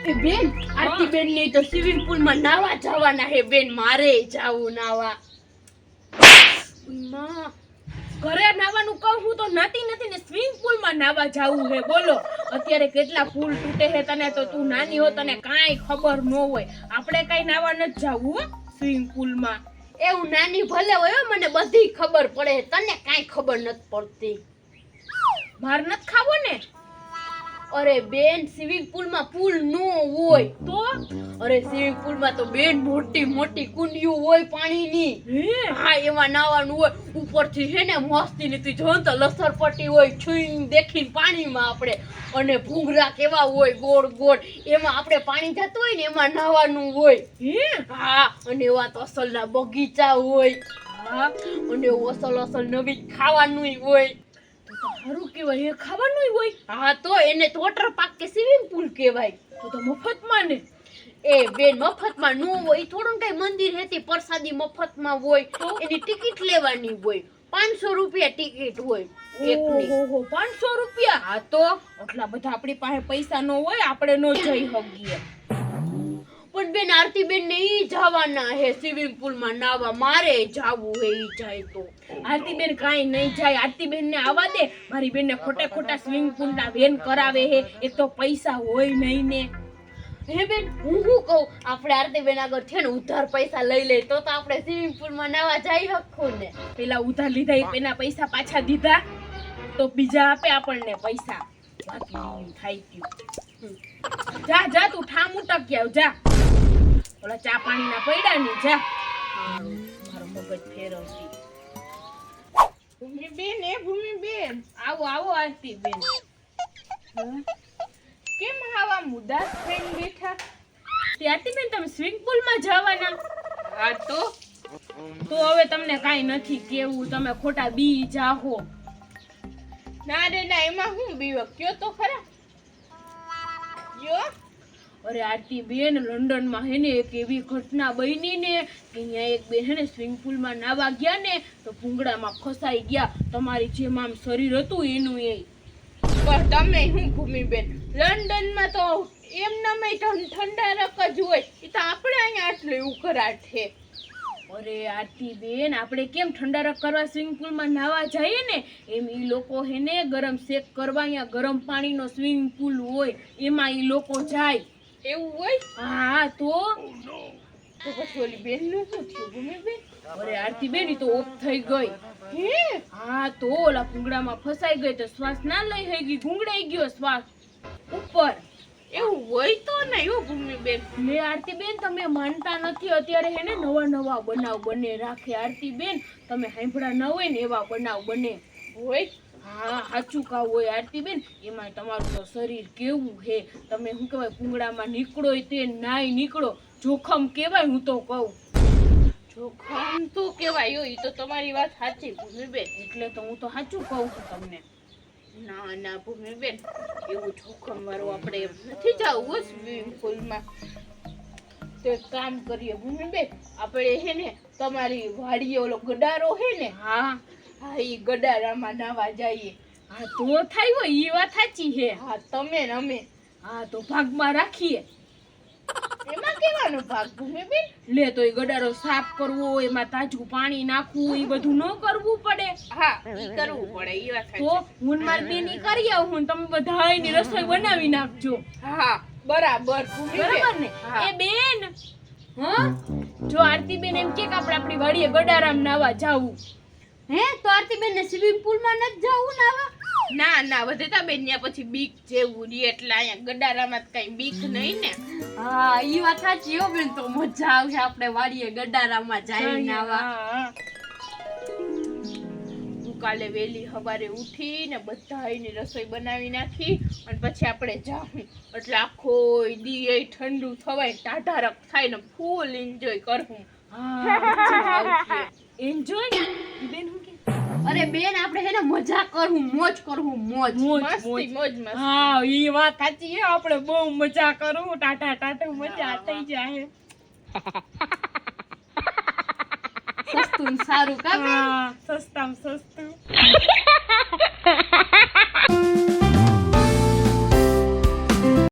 એ બેન આરતી બેન ને તો સ્વિમિંગ પુલ માં નાવા જવાના હે બેન મારે જાવું નાવા માં ઘરે નાવાનું કહું હું તો નાતી નથી ને સ્વિમિંગ પુલ માં નાવા જાવું હે બોલો અત્યારે કેટલા પુલ તૂટે હે તને તો તું નાની હો તને કાઈ ખબર ન હોય આપણે કાઈ નાવા ન જાવું સ્વિમિંગ પુલ માં એવું નાની ભલે હોય મને બધી ખબર પડે તને કાઈ ખબર નથી પડતી માર નથી ખાવો ને અરે બેન સ્વિમિંગ પુલ માં પુલ નો હોય તો અરે સ્વિમિંગ પુલ માં તો બેન મોટી મોટી કુંડીઓ હોય પાણીની હા એમાં નાવાનું હોય ઉપરથી હે ને મસ્તી ની તું જોન તો લસરપટ્ટી હોય છુઈંગ દેખીને પાણીમાં આપણે અને ભૂંગરા કેવા હોય ગોળ ગોળ એમાં આપણે પાણી જતું હોય ને એમાં નાવાનું હોય હા અને એવા તો અસલના બગીચા હોય હા અને અસલ અસલ નવી ખાવાનું હોય હારું કેવાય એ ખાવાનું હોય હા તો એને તો વોટર પાર્ક કે સ્વિમિંગ પુલ કહેવાય તો મફતમાં ને એ બેન મફતમાં નો હોય થોડું કઈ મંદિર હેતી પ્રસાદી મફતમાં હોય એની ટિકિટ લેવાની હોય 500 રૂપિયા ટિકિટ હોય એકની ઓહો 500 રૂપિયા હા તો એટલા બધા આપણી પાસે પૈસા નો હોય આપણે નો જઈ શકીએ પણ બેન આરતી બેન ને ઈ જવાના હે સ્વિમિંગ પુલ માં નાવા મારે જાવું હે ઈ જાય તો આરતી બેન કાઈ નહીં જાય આરતી બેન ને આવા દે મારી બેન ને ખોટે ખોટા સ્વિમિંગ પુલ ના વેન કરાવે હે એક તો પૈસા હોય નહીં ને હે બેન હું કહું આપણે આરતી બેન આગળ છે ને ઉધાર પૈસા લઈ લે તો આપણે સ્વિમિંગ પુલ માં નાવા જઈ શકો ને પેલા ઉધાર લીધા એના પૈસા પાછા દીધા તો બીજા આપે આપણને પૈસા બાકી થાય ગયું જા જા તું ઠામ ઉટક ગયા જા ઓલા ચા પાણી ના પૈડા ની જા મારો મગજ ફેરવતી ભૂમિ બેન આવો આવો આરતી બેન કેમ આવા મુદાસ થઈને બેઠા આરતી બેન તમે સ્વિમિંગ પુલ માં જવાના હા તો હવે તમને કાઈ નથી કેવું તમે ખોટા બી જાહો ના રે ના એમાં હું બીવ કયો તો ખરા યો અરે આરતી બેન લંડન માં હે ને એક એવી ઘટના બની ને કે અહીંયા એક બેન હે ને સ્વિમિંગ પુલ માં નાવા ગયા ને તો ભૂંગળામાં ફસાઈ ગયા તમારી જેમ આમ શરીર હતું એનું એ પણ તમે હું ભૂમિ બેન લંડન માં તો એમ નમે ઠંડા રક જ હોય એ તો આપણે અહીંયા આટલું ઉકળાટ છે અરે આરતી બેન આપણે કેમ ઠંડારક કરવા સ્વિમિંગ પુલ માં નાવા જઈએ ને એમ ઈ લોકો હે ને ગરમ શેક કરવા અહીંયા ગરમ પાણીનો સ્વિમિંગ પુલ હોય એમાં ઈ લોકો જાય એવું હોય હા તો પછી ઓલી બેન નું શું થયું ભૂમિ બેન અરે આરતી બેન ઈ તો ઓફ થઈ ગઈ હે હા તો ઓલા ભૂંગળામાં ફસાઈ ગઈ તો શ્વાસ ના લઈ થઈ ગઈ ગુંગળાઈ ગયો શ્વાસ ઉપર એવું હોય તો નહીં હો ભૂમિ બેન મે આરતી બેન તમે માનતા નથી અત્યારે હે ને નવા નવા બનાવ બને રાખે આરતી બેન તમે સાંભળા ન હોય ને એવા બનાવ બને હોય હા સાચું કાવ હોય આરતી બેન એમાં તમારું તો શરીર કેવું હે તમે શું કહેવાય ભૂંગળામાં નીકળો તે નાય નીકળો જોખમ કહેવાય હું તો કહું જોખમ તો કહેવાય ઈ તો તમારી વાત સાચી ભૂમિ બેન એટલે તો હું તો સાચું કહું છું તમને ના ના ભૂમિ બેન એવું જોખમ વાળું આપણે નથી જવું સ્વિમિંગ પુલમાં તો કામ કરીએ ભૂમિ બેન આપણે હે ને તમારી વાડીએ ઓલો ગડારો હે ને હા હા ઈ ગડારામાં નાવા જઈએ હા તો થાય હોય ઈ વાત સાચી હે હા તમે ને અમે હા તો ભાગમાં રાખીએ એમાં કેવાનો ભાગ ભૂમિ બેન લે તો ઈ ગડારો સાફ કરવો એમાં તાજું પાણી નાખવું ઈ બધું ન કરવું પડે હા ઈ કરવું પડે ઈ વાત સાચી તો હું માર બેન ઈ કરી આવું હું તમે બધાયની રસોઈ બનાવી નાખજો હા બરાબર ભૂમિ બરાબર ને એ બેન હા જો આરતી બેન એમ કે આપણે આપણી વાડીએ ગડારામાં નાવા જાવું હે તો આરતી બેન ને સ્વિમિંગ પુલ માં ન જાવું નાવા ના ના વધતા બેન ત્યાં પછી બીક જેવું રી એટલે અહીંયા ગડારામાં કઈ બીક નહીં ને હા ઈ વાત સાચી હો બેન તો મજા આવશે આપણે વાડીએ ગડારામાં જઈને નાવા કાલે વેલી સવારે ઉઠીને બધાયની રસોઈ બનાવી નાખી અને પછી આપણે જાવું એટલે આખો દી ઠંડુ થવાય ટાઢારક થાય ને ફૂલ એન્જોય કરવું એન્જોય બેન હું કે અરે બેન આપણે હે ને મજા કરવું મોજ કરવું મોજ મસ્તી મોજ મસ્તી હા ઈ વાત સાચી હે આપણે બહુ મજા કરવું ટાટા ટાટા મજા થઈ જાય સસ્તું સારું કામ સસ્તામાં સસ્તું